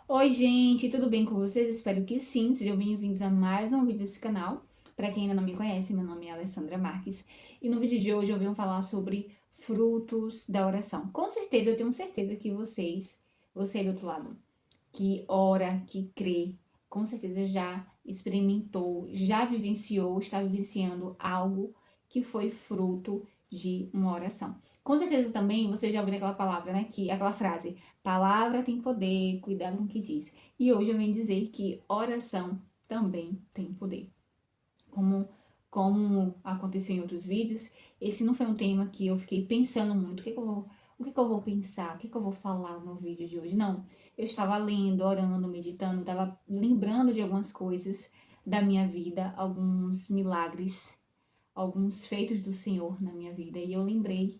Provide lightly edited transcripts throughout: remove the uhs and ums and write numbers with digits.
Oi, gente, tudo bem com vocês? Espero que sim. Sejam bem-vindos a mais um vídeo desse canal. Para quem ainda não me conhece, meu nome é Alessandra Marques e no vídeo de hoje eu venho falar sobre frutos da oração. Com certeza, eu tenho certeza que você aí do outro lado, que ora, que crê, com certeza já experimentou, já vivenciou, está vivenciando algo que foi fruto de uma oração. Com certeza também você já ouviu aquela palavra, né? Aquela frase, palavra tem poder, cuidado com o que diz. E hoje eu venho dizer que oração também tem poder. Como, como aconteceu em outros vídeos, esse não foi um tema que eu fiquei pensando muito. O que que eu vou pensar? O que que eu vou falar no vídeo de hoje? Não. Eu estava lendo, orando, meditando, estava lembrando de algumas coisas da minha vida, alguns milagres, alguns feitos do Senhor na minha vida. E eu lembrei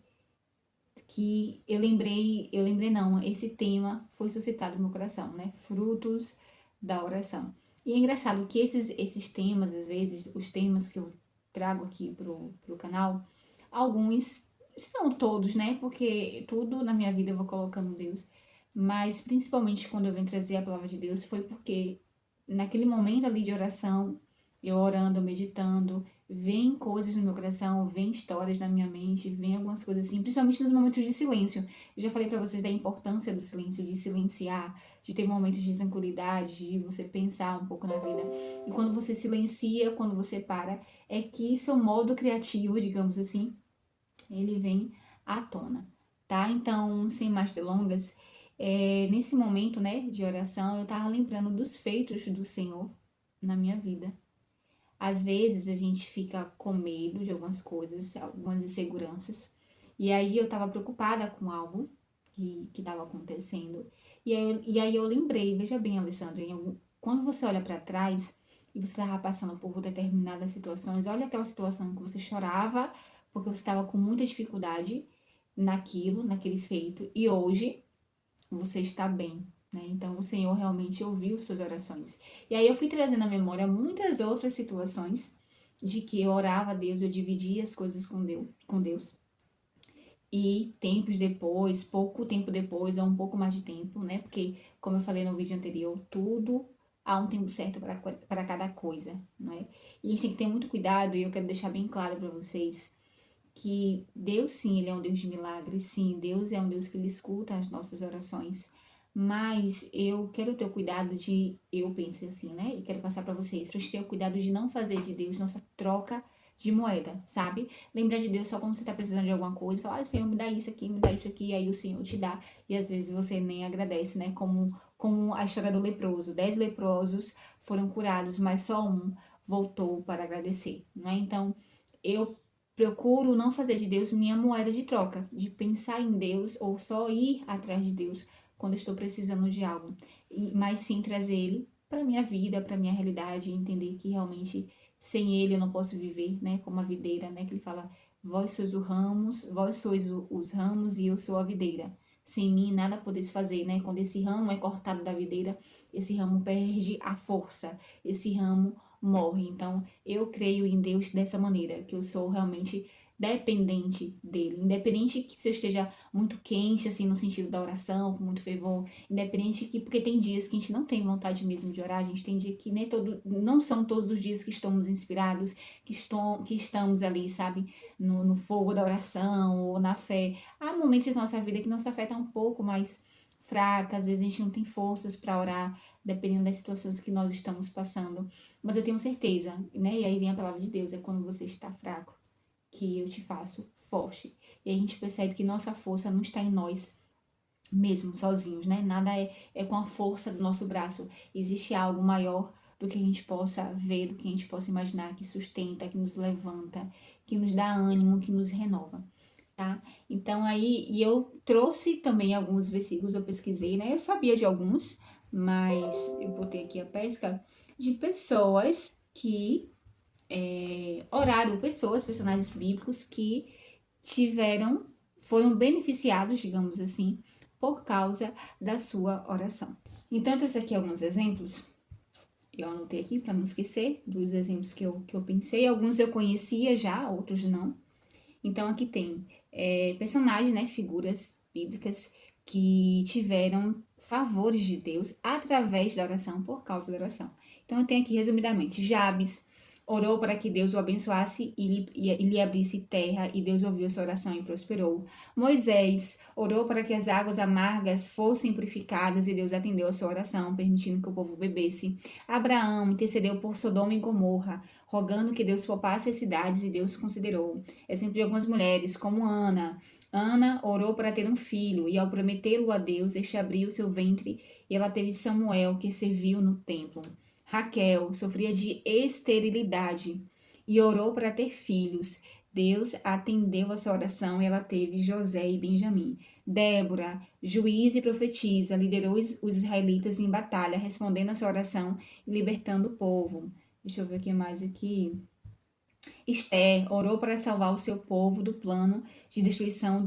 não, esse tema foi suscitado no meu coração, né? Frutos da oração. E é engraçado que esses temas, às vezes, os temas que eu trago aqui pro canal, alguns, se não todos, né? Porque tudo na minha vida eu vou colocando Deus, mas principalmente quando eu venho trazer a palavra de Deus, foi porque naquele momento ali de oração, eu orando, meditando, vem coisas no meu coração, vem histórias na minha mente, vem algumas coisas assim, principalmente nos momentos de silêncio. Eu já falei pra vocês da importância do silêncio, de silenciar, de ter momentos de tranquilidade, de você pensar um pouco na vida. E quando você silencia, quando você para, é que seu modo criativo, digamos assim, ele vem à tona, tá? Então, sem mais delongas, nesse momento, né, de oração, eu tava lembrando dos feitos do Senhor na minha vida. Às vezes a gente fica com medo de algumas coisas, algumas inseguranças. E aí eu tava preocupada com algo que tava acontecendo. E aí eu lembrei, veja bem, Alessandra, quando você olha para trás e você tava passando por determinadas situações, olha aquela situação que você chorava porque você estava com muita dificuldade naquilo, naquele feito, e hoje você está bem, né? Então o Senhor realmente ouviu suas orações. E aí eu fui trazendo à memória muitas outras situações de que eu orava a Deus, eu dividia as coisas com Deus. E tempos depois, pouco tempo depois, ou um pouco mais de tempo, né? Porque, como eu falei no vídeo anterior, tudo há um tempo certo para cada coisa, não é? E a gente tem que ter muito cuidado, e eu quero deixar bem claro para vocês que Deus sim, ele é um Deus de milagres, sim, Deus é um Deus que ele escuta as nossas orações, mas eu quero ter o cuidado de, eu penso assim, né? E quero passar para vocês, para ter o cuidado de não fazer de Deus nossa troca de moeda, sabe? Lembrar de Deus só quando você tá precisando de alguma coisa, falar, ah, Senhor, me dá isso aqui, me dá isso aqui, e aí o Senhor te dá, e às vezes você nem agradece, né? Como a história do leproso, 10 leprosos foram curados, mas só um voltou para agradecer, não é? Então, eu procuro não fazer de Deus minha moeda de troca, de pensar em Deus ou só ir atrás de Deus quando estou precisando de algo, mas sim trazer Ele para minha vida, para minha realidade, e entender que realmente sem Ele eu não posso viver, né? Como a videira, né? Que ele fala, vós sois os ramos e eu sou a videira. Sem mim nada podeis fazer, né? Quando esse ramo é cortado da videira, esse ramo perde a força, esse ramo morre. Então, eu creio em Deus dessa maneira, que eu sou realmente dependente dele. Independente que se eu esteja muito quente, assim, no sentido da oração, com muito fervor, independente que, porque tem dias que a gente não tem vontade mesmo de orar, a gente tem dia que nem não são todos os dias que estamos inspirados, que estamos ali, sabe, no fogo da oração ou na fé. Há momentos da nossa vida que nossa fé está um pouco mais fraca, às vezes a gente não tem forças para orar, dependendo das situações que nós estamos passando. Mas eu tenho certeza, né? E aí vem a palavra de Deus, é quando você está fraco que eu te faço forte. E a gente percebe que nossa força não está em nós mesmo sozinhos, né? Nada é com a força do nosso braço. Existe algo maior do que a gente possa ver, do que a gente possa imaginar, que sustenta, que nos levanta, que nos dá ânimo, que nos renova. Tá? Então aí, e eu trouxe também alguns versículos, eu pesquisei, né? Eu sabia de alguns, mas eu botei aqui a pesca de pessoas que oraram, personagens bíblicos que tiveram, foram beneficiados, digamos assim, por causa da sua oração. Então eu trouxe aqui alguns exemplos, eu anotei aqui para não esquecer dos exemplos que eu pensei, alguns eu conhecia já, outros não. Então aqui tem personagens, né, figuras bíblicas que tiveram favores de Deus através da oração, por causa da oração. Então eu tenho aqui resumidamente, Jabes orou para que Deus o abençoasse e lhe abrisse terra, e Deus ouviu sua oração e prosperou. Moisés orou para que as águas amargas fossem purificadas, e Deus atendeu a sua oração, permitindo que o povo bebesse. Abraão intercedeu por Sodoma e Gomorra, rogando que Deus poupasse as cidades, e Deus considerou. Exemplo de algumas mulheres, como Ana. Ana orou para ter um filho, e ao prometê-lo a Deus, este abriu seu ventre, e ela teve Samuel, que serviu no templo. Raquel sofria de esterilidade e orou para ter filhos. Deus atendeu a sua oração e ela teve José e Benjamim. Débora, juiz e profetisa, liderou os israelitas em batalha, respondendo a sua oração e libertando o povo. Deixa eu ver o que mais aqui. Esther orou para salvar o seu povo do plano de destruição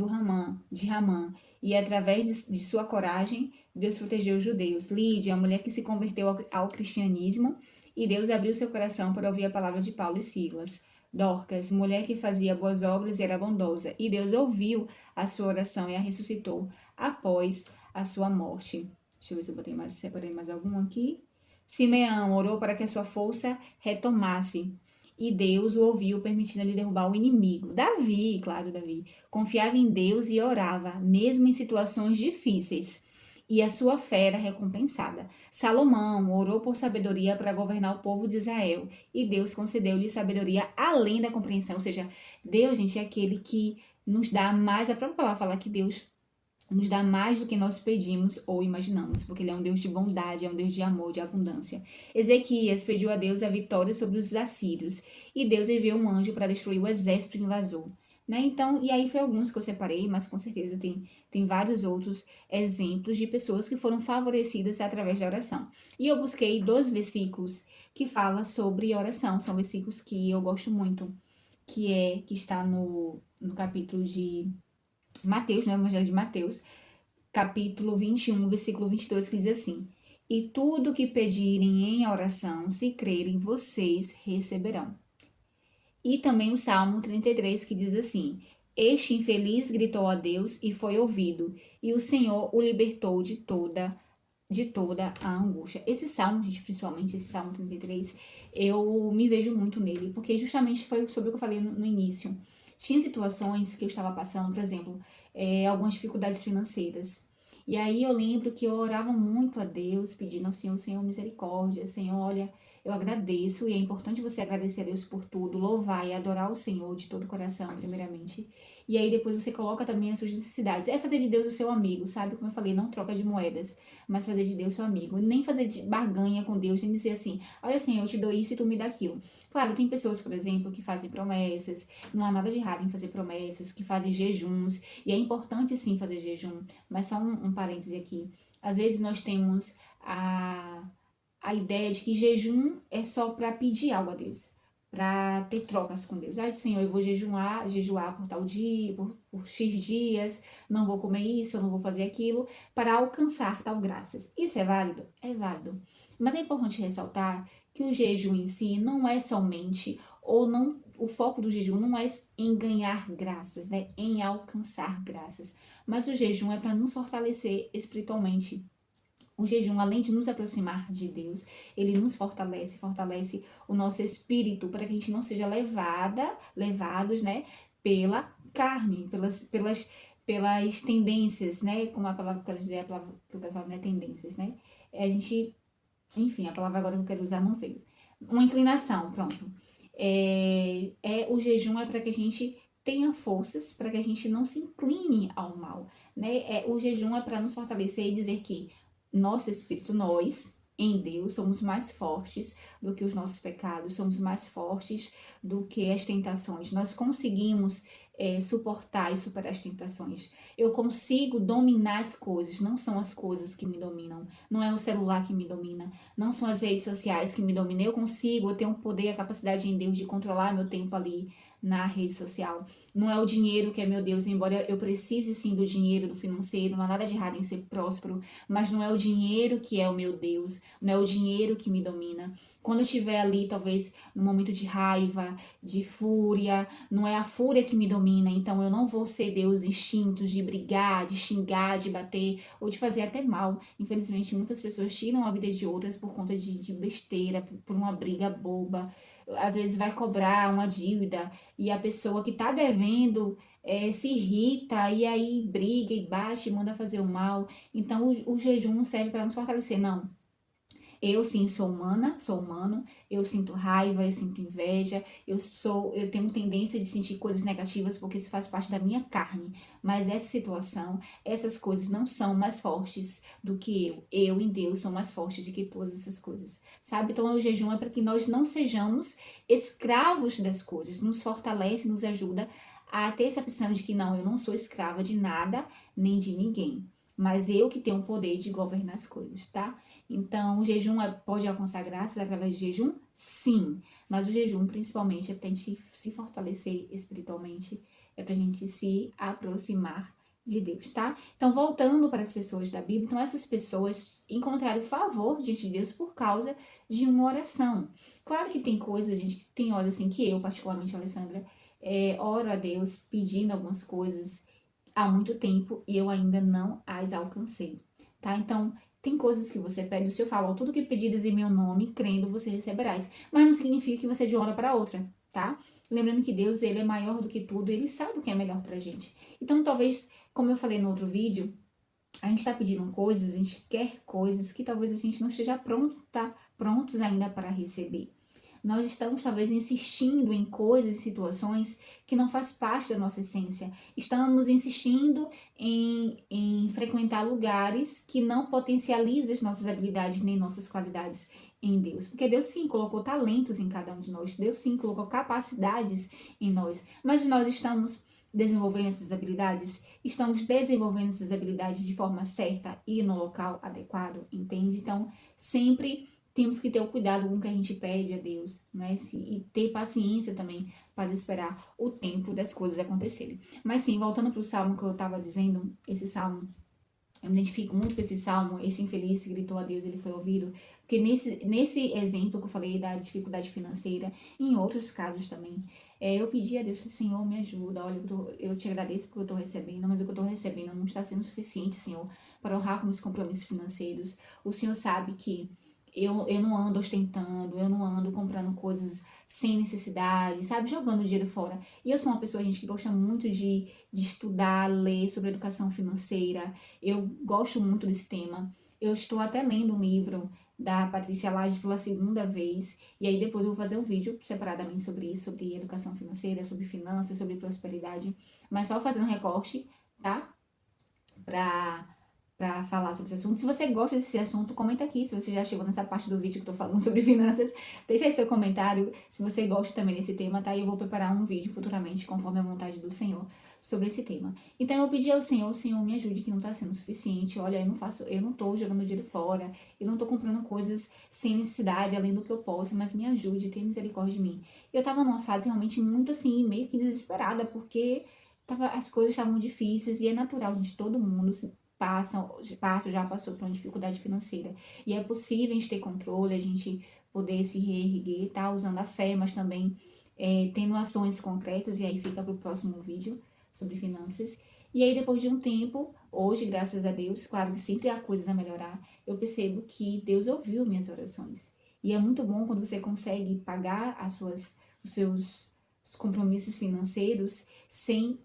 de Ramã, e através de sua coragem, Deus protegeu os judeus. Lídia, a mulher que se converteu ao cristianismo, e Deus abriu seu coração para ouvir a palavra de Paulo e Silas. Dorcas, mulher que fazia boas obras e era bondosa, e Deus ouviu a sua oração e a ressuscitou após a sua morte. Deixa eu ver se eu separei mais algum aqui. Simeão orou para que a sua força retomasse, e Deus o ouviu, permitindo-lhe derrubar o inimigo. Davi, claro, Davi, confiava em Deus e orava, mesmo em situações difíceis, e a sua fé era recompensada. Salomão orou por sabedoria para governar o povo de Israel, e Deus concedeu-lhe sabedoria além da compreensão. Ou seja, Deus, gente, é aquele que nos dá mais. A própria palavra fala que Deus nos dá mais do que nós pedimos ou imaginamos, porque Ele é um Deus de bondade, é um Deus de amor, de abundância. Ezequias pediu a Deus a vitória sobre os assírios, e Deus enviou um anjo para destruir o exército invasor. Né? Então, e aí foi alguns que eu separei, mas com certeza tem vários outros exemplos de pessoas que foram favorecidas através da oração. E eu busquei 2 versículos que falam sobre oração, são versículos que eu gosto muito, que está no capítulo de Mateus, no Evangelho de Mateus, capítulo 21, versículo 22, que diz assim: E tudo que pedirem em oração, se crerem, vocês receberão. E também o Salmo 33, que diz assim: Este infeliz gritou a Deus e foi ouvido, e o Senhor o libertou de toda a angústia. Esse salmo, gente, principalmente esse Salmo 33, eu me vejo muito nele, porque justamente foi sobre o que eu falei no início. Tinha situações que eu estava passando, por exemplo, algumas dificuldades financeiras. E aí eu lembro que eu orava muito a Deus, pedindo ao Senhor, misericórdia, Senhor, olha, eu agradeço, e é importante você agradecer a Deus por tudo, louvar e adorar o Senhor de todo o coração, primeiramente. E aí depois você coloca também as suas necessidades. É fazer de Deus o seu amigo, sabe? Como eu falei, não troca de moedas, mas fazer de Deus seu amigo. Nem fazer de barganha com Deus, nem dizer assim, olha Senhor, eu te dou isso e tu me dá aquilo. Claro, tem pessoas, por exemplo, que fazem promessas, não há nada de errado em fazer promessas, que fazem jejuns, e é importante sim fazer jejum, mas só um parêntese aqui. Às vezes nós temos a ideia de que jejum é só para pedir algo a Deus, para ter trocas com Deus. Ai, Senhor, eu vou jejuar por tal dia, por X dias, não vou comer isso, eu não vou fazer aquilo, para alcançar tal graças. Isso é válido? É válido. Mas é importante ressaltar que o jejum em si não é somente, ou não, o foco do jejum não é em ganhar graças, né? Em alcançar graças. Mas o jejum é para nos fortalecer espiritualmente. O jejum, além de nos aproximar de Deus, ele nos fortalece o nosso espírito, para que a gente não seja levados, né, pela carne, pelas tendências, né, como a palavra que eu quero dizer, a palavra que eu quero falar, né, tendências, né, a gente, enfim, a palavra agora que eu quero usar não veio. Uma inclinação, pronto. O jejum é para que a gente tenha forças, para que a gente não se incline ao mal, né, o jejum é para nos fortalecer e dizer que nosso espírito, nós, em Deus, somos mais fortes do que os nossos pecados, somos mais fortes do que as tentações. Nós conseguimos suportar e superar as tentações. Eu consigo dominar as coisas, não são as coisas que me dominam, não é o celular que me domina, não são as redes sociais que me dominam. Eu tenho o poder, a capacidade em Deus de controlar meu tempo ali na rede social. Não é o dinheiro que é meu Deus, embora eu precise sim do dinheiro, do financeiro, não há nada de errado em ser próspero, mas não é o dinheiro que é o meu Deus, não é o dinheiro que me domina. Quando eu estiver ali, talvez, num momento de raiva, de fúria, não é a fúria que me domina, então eu não vou ceder os instintos de brigar, de xingar, de bater ou de fazer até mal. Infelizmente, muitas pessoas tiram a vida de outras por conta de besteira, por uma briga boba. Às vezes vai cobrar uma dívida e a pessoa que tá devendo se irrita e aí briga e bate e manda fazer o mal. Então, o jejum não serve para nos fortalecer, não. Eu sim sou humana, sou humano, eu sinto raiva, eu sinto inveja, eu tenho tendência de sentir coisas negativas porque isso faz parte da minha carne. Mas essa situação, essas coisas não são mais fortes do que eu. Eu em Deus sou mais forte do que todas essas coisas. Sabe? Então o jejum é para que nós não sejamos escravos das coisas, nos fortalece, nos ajuda a ter essa opção de que não, eu não sou escrava de nada nem de ninguém. Mas eu que tenho o poder de governar as coisas, tá? Então, o jejum pode alcançar graças através de jejum? Sim. Mas o jejum, principalmente, é para a gente se fortalecer espiritualmente, é para a gente se aproximar de Deus, tá? Então, voltando para as pessoas da Bíblia, então essas pessoas encontraram favor diante de Deus por causa de uma oração. Claro que tem coisas, gente, que tem horas assim que eu, particularmente, Alessandra, oro a Deus pedindo algumas coisas há muito tempo e eu ainda não as alcancei, tá? Então, tem coisas que você pede, o Senhor fala, tudo que pedires em meu nome, crendo, você receberás. Mas não significa que você é de uma hora para outra, tá? Lembrando que Deus, ele é maior do que tudo, ele sabe o que é melhor pra gente. Então, talvez, como eu falei no outro vídeo, a gente tá pedindo coisas, a gente quer coisas que talvez a gente não esteja prontos ainda para receber. Nós estamos talvez insistindo em coisas e situações que não faz parte da nossa essência. Estamos insistindo em frequentar lugares que não potencializam as nossas habilidades nem nossas qualidades em Deus. Porque Deus sim colocou talentos em cada um de nós. Deus sim colocou capacidades em nós. Mas nós estamos desenvolvendo essas habilidades? Estamos desenvolvendo essas habilidades de forma certa e no local adequado, entende? Então, sempre temos que ter o cuidado com o que a gente pede a Deus, né? E ter paciência também para esperar o tempo das coisas acontecerem. Mas sim, voltando para o salmo que eu estava dizendo, esse salmo, eu me identifico muito com esse salmo, esse infeliz que gritou a Deus, ele foi ouvido, porque nesse exemplo que eu falei da dificuldade financeira, em outros casos também, eu pedi a Deus, Senhor, me ajuda, olha, eu te agradeço porque eu estou recebendo, mas o que eu estou recebendo não está sendo suficiente, Senhor, para honrar com meus compromissos financeiros. O Senhor sabe que eu não ando ostentando, eu não ando comprando coisas sem necessidade, sabe? Jogando dinheiro fora. E eu sou uma pessoa, gente, que gosta muito de estudar, ler sobre educação financeira. Eu gosto muito desse tema. Eu estou até lendo um livro da Patrícia Lages pela segunda vez. E aí depois eu vou fazer um vídeo separadamente sobre isso, sobre educação financeira, sobre finanças, sobre prosperidade. Mas só fazendo recorte, tá? Para falar sobre esse assunto. Se você gosta desse assunto, comenta aqui. Se você já chegou nessa parte do vídeo que eu tô falando sobre finanças, deixa aí seu comentário. Se você gosta também desse tema, tá? E eu vou preparar um vídeo futuramente, conforme a vontade do Senhor, sobre esse tema. Então eu pedi ao Senhor, Senhor, me ajude, que não tá sendo suficiente. Olha, eu não tô jogando dinheiro fora, eu não tô comprando coisas sem necessidade, além do que eu posso, mas me ajude, tenha misericórdia de mim. Eu tava numa fase realmente muito assim, meio que desesperada, porque as coisas estavam difíceis e é natural de todo mundo já passou por uma dificuldade financeira. E é possível a gente ter controle, a gente poder se reerguer, tá? Usando a fé, mas também tendo ações concretas, e aí fica pro próximo vídeo sobre finanças. E aí, depois de um tempo, hoje, graças a Deus, claro que sempre há coisas a melhorar, eu percebo que Deus ouviu minhas orações. E é muito bom quando você consegue pagar os seus compromissos financeiros sem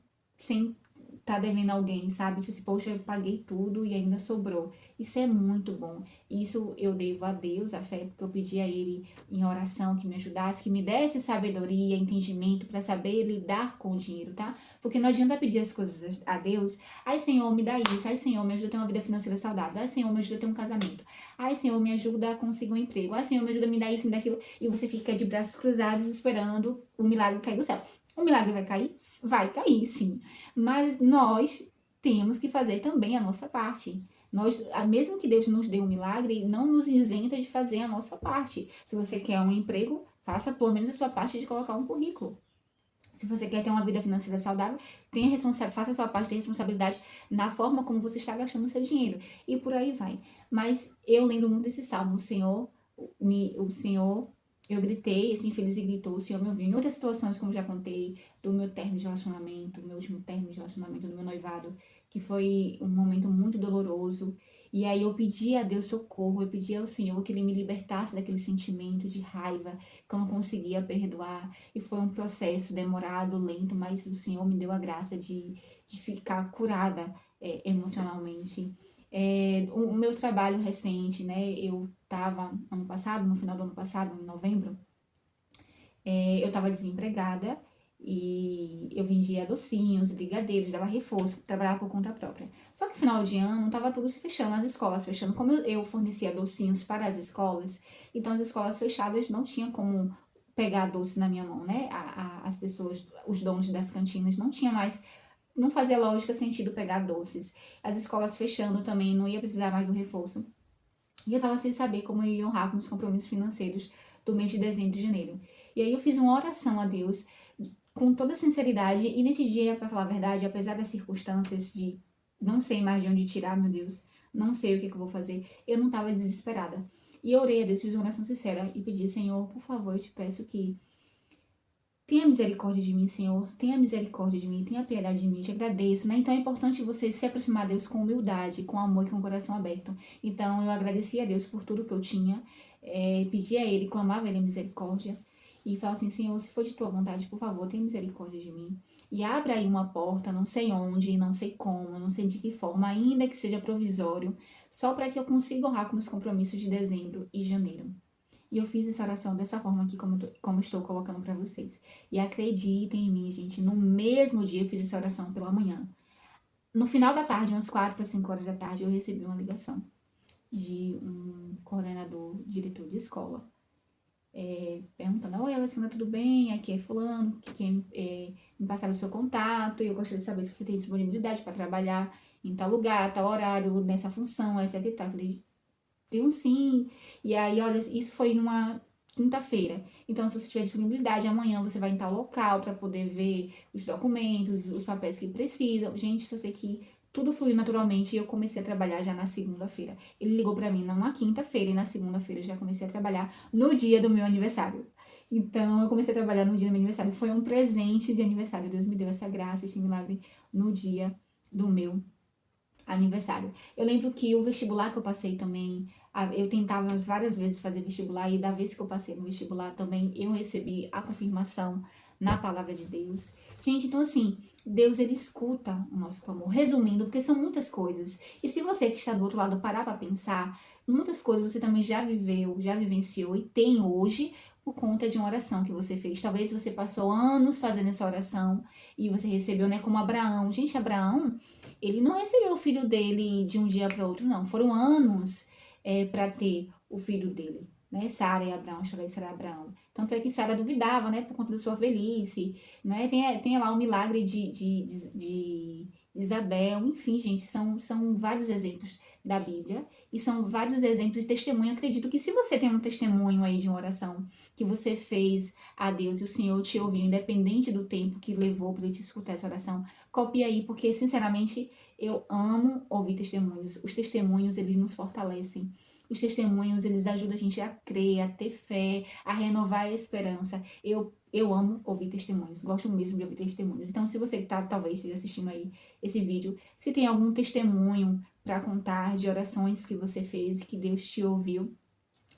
tá devendo alguém, sabe? Tipo assim, poxa, eu paguei tudo e ainda sobrou. Isso é muito bom. Isso eu devo a Deus, a fé, porque eu pedi a Ele em oração que me ajudasse, que me desse sabedoria, entendimento para saber lidar com o dinheiro, tá? Porque não adianta pedir as coisas a Deus. Ai, Senhor, me dá isso. Ai, Senhor, me ajuda a ter uma vida financeira saudável. Ai, Senhor, me ajuda a ter um casamento. Ai, Senhor, me ajuda a conseguir um emprego. Ai, Senhor, me ajuda a me dar isso, me dar aquilo. E você fica de braços cruzados esperando o milagre cair do céu. O milagre vai cair? Vai cair, sim. Mas nós temos que fazer também a nossa parte. Mesmo que Deus nos dê um milagre, não nos isenta de fazer a nossa parte. Se você quer um emprego, faça pelo menos a sua parte de colocar um currículo. Se você quer ter uma vida financeira saudável, faça a sua parte de responsabilidade na forma como você está gastando o seu dinheiro. E por aí vai. Mas eu lembro muito desse salmo. O Senhor, eu gritei, esse infeliz gritou, o Senhor me ouviu. Em outras situações, como já contei, do meu término de relacionamento, meu último término de relacionamento, do meu noivado, que foi um momento muito doloroso. E aí eu pedi a Deus socorro, eu pedi ao Senhor que Ele me libertasse daquele sentimento de raiva que eu não conseguia perdoar. E foi um processo demorado, lento, mas o Senhor me deu a graça de ficar curada emocionalmente. O meu trabalho recente, né? Eu estava ano passado, no final do ano passado, em novembro, eu estava desempregada e eu vendia docinhos, brigadeiros, dava reforço, trabalhava por conta própria. Só que final de ano estava tudo se fechando, as escolas fechando. Como eu fornecia docinhos para as escolas, então as escolas fechadas não tinham como pegar doce na minha mão, né? As pessoas, os donos das cantinas não tinha mais, não fazia lógica sentido pegar doces. As escolas fechando também, não ia precisar mais do reforço. E eu tava sem saber como eu ia honrar com os compromissos financeiros do mês de dezembro e janeiro. E aí eu fiz uma oração a Deus com toda sinceridade, e nesse dia, para falar a verdade, apesar das circunstâncias de não sei mais de onde tirar, meu Deus, não sei o que eu vou fazer, eu não estava desesperada. E eu orei a Deus, fiz uma oração sincera e pedi, Senhor, por favor, eu te peço que tenha misericórdia de mim, Senhor. Tenha misericórdia de mim, tenha piedade de mim. Eu te agradeço, né? Então é importante você se aproximar a Deus com humildade, com amor e com o coração aberto. Então eu agradeci a Deus por tudo que eu tinha, pedi a Ele, clamava a Ele misericórdia. E falava assim, Senhor, se for de tua vontade, por favor, tenha misericórdia de mim. E abra aí uma porta, não sei onde, não sei como, não sei de que forma, ainda que seja provisório, só para que eu consiga honrar com os compromissos de dezembro e janeiro. E eu fiz essa oração dessa forma aqui, como estou colocando para vocês. E acreditem em mim, gente, no mesmo dia eu fiz essa oração pela manhã. No final da tarde, umas 4 para 5 horas da tarde, eu recebi uma ligação de um coordenador, diretor de escola, perguntando, oi, Alessandra, tudo bem? Aqui é fulano, que quem me passaram o seu contato, e eu gostaria de saber se você tem disponibilidade para trabalhar em tal lugar, tal horário, nessa função, etc e tal. Eu falei, tem um sim. E aí, olha, isso foi numa quinta-feira. Então, se você tiver disponibilidade, amanhã você vai em tal local para poder ver os documentos, os papéis que precisam. Gente, só sei que tudo fluiu naturalmente e eu comecei a trabalhar já na segunda-feira. Ele ligou para mim numa quinta-feira e na segunda-feira eu já comecei a trabalhar no dia do meu aniversário. Então, eu comecei a trabalhar no dia do meu aniversário. Foi um presente de aniversário. Deus me deu essa graça, esse milagre no dia do meu aniversário. Eu lembro que o vestibular que eu passei também, eu tentava várias vezes fazer vestibular e da vez que eu passei no vestibular também eu recebi a confirmação na palavra de Deus. Gente, então assim, Deus ele escuta o nosso clamor. Resumindo, porque são muitas coisas. E se você que está do outro lado parar para pensar, muitas coisas você também já viveu, já vivenciou e tem hoje por conta de uma oração que você fez. Talvez você passou anos fazendo essa oração e você recebeu, né, como Abraão. Gente, Abraão, ele não recebeu o filho dele de um dia para outro, não. Foram anos para ter o filho dele, né? Sara e Abraão, história de Sara e Abraão. Tanto é que Sara duvidava, né? Por conta da sua velhice, né? Tem lá o milagre de Isabel. Enfim, gente, são vários exemplos da Bíblia. E são vários exemplos de testemunho. Acredito que se você tem um testemunho aí de uma oração que você fez a Deus e o Senhor te ouviu, independente do tempo que levou para ele te escutar essa oração, copie aí, porque sinceramente eu amo ouvir testemunhos. Os testemunhos, eles nos fortalecem. Os testemunhos, eles ajudam a gente a crer, a ter fé, a renovar a esperança. Eu amo ouvir testemunhos, gosto mesmo de ouvir testemunhos. Então, se você que tá, talvez esteja assistindo aí esse vídeo, se tem algum testemunho para contar de orações que você fez e que Deus te ouviu,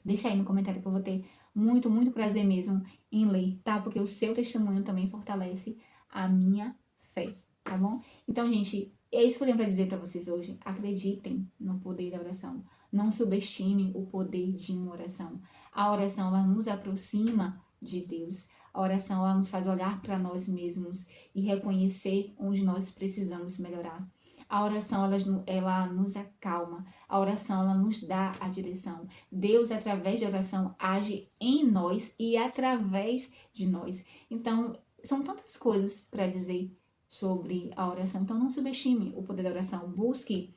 deixa aí no comentário que eu vou ter muito, muito prazer mesmo em ler, tá? Porque o seu testemunho também fortalece a minha fé, tá bom? Então, gente, é isso que eu tenho pra dizer pra vocês hoje. Acreditem no poder da oração. Não subestime o poder de uma oração. A oração, ela nos aproxima de Deus. A oração, ela nos faz olhar para nós mesmos e reconhecer onde nós precisamos melhorar. A oração, ela nos acalma. A oração, ela nos dá a direção. Deus, através da oração, age em nós e através de nós. Então, são tantas coisas para dizer sobre a oração. Então, não subestime o poder da oração. Busque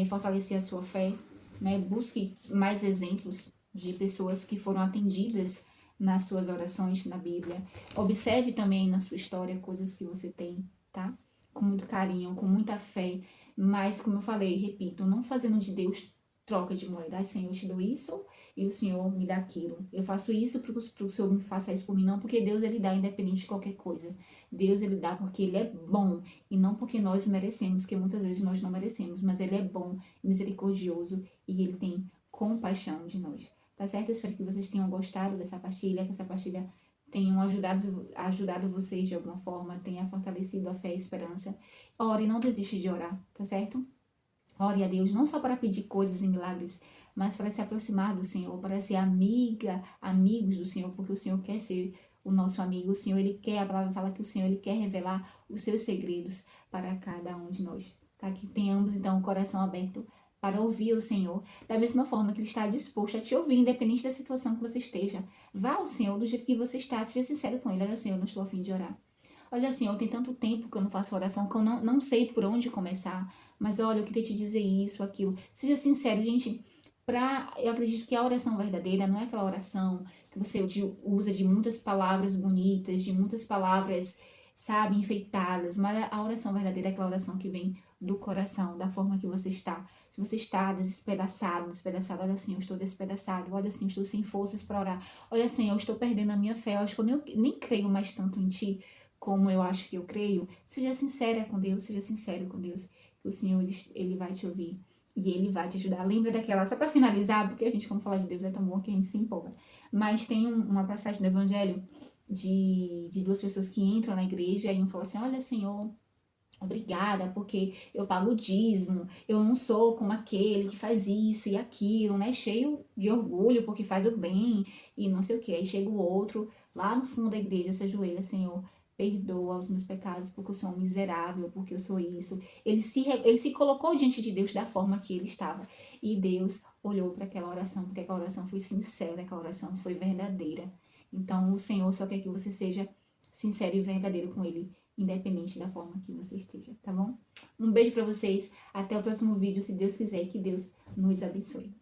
fortalecer a sua fé, né? Busque mais exemplos de pessoas que foram atendidas nas suas orações na Bíblia. Observe também na sua história coisas que você tem, tá? Com muito carinho, com muita fé. Mas, como eu falei, repito, não fazendo de Deus troca de moeda. Ai, Senhor, eu te dou isso e o Senhor me dá aquilo. Eu faço isso para o Senhor me faça isso por mim, não, porque Deus, ele dá independente de qualquer coisa. Deus, ele dá porque ele é bom e não porque nós merecemos, que muitas vezes nós não merecemos, mas ele é bom, misericordioso e ele tem compaixão de nós. Tá certo? Eu espero que vocês tenham gostado dessa partilha, que essa partilha tenham ajudado vocês de alguma forma, tenha fortalecido a fé e a esperança. Ore, não desiste de orar, tá certo? Ore a Deus não só para pedir coisas e milagres, mas para se aproximar do Senhor, para ser amigos do Senhor, porque o Senhor quer ser o nosso amigo. O Senhor, ele quer, a palavra fala que o Senhor, ele quer revelar os seus segredos para cada um de nós, tá? Que tenhamos, então, o coração aberto para ouvir o Senhor, da mesma forma que ele está disposto a te ouvir, independente da situação que você esteja. Vá ao Senhor do jeito que você está, seja sincero com ele. Olha, Senhor, eu não estou a fim de orar. Olha, Senhor, tem tanto tempo que eu não faço oração, que eu não sei por onde começar. Mas olha, eu queria te dizer isso, aquilo. Seja sincero, gente. Eu acredito que a oração verdadeira não é aquela oração que você usa de muitas palavras bonitas, de muitas palavras, sabe, enfeitadas. Mas a oração verdadeira é aquela oração que vem do coração, da forma que você está. Se você está despedaçado, olha, Senhor, eu estou despedaçado. Olha, Senhor, eu estou sem forças para orar. Olha, Senhor, eu estou perdendo a minha fé. Eu acho que eu nem creio mais tanto em Ti como eu acho que eu creio. Seja sincera com Deus, seja sincero com Deus, que o Senhor, ele vai te ouvir e ele vai te ajudar. Lembra daquela, só para finalizar, porque a gente, quando fala de Deus, é tão bom que a gente se empolga. Mas tem uma passagem do Evangelho de duas pessoas que entram na igreja e um fala assim: olha, Senhor, obrigada, porque eu pago o dízimo, eu não sou como aquele que faz isso e aquilo, né? Cheio de orgulho porque faz o bem e não sei o que. Aí chega o outro lá no fundo da igreja, se ajoelha: Senhor, perdoa os meus pecados, porque eu sou um miserável, porque eu sou isso. Ele se colocou diante de Deus da forma que ele estava. E Deus olhou para aquela oração, porque aquela oração foi sincera, aquela oração foi verdadeira. Então, o Senhor só quer que você seja sincero e verdadeiro com Ele, independente da forma que você esteja, tá bom? Um beijo para vocês, até o próximo vídeo, se Deus quiser, e que Deus nos abençoe.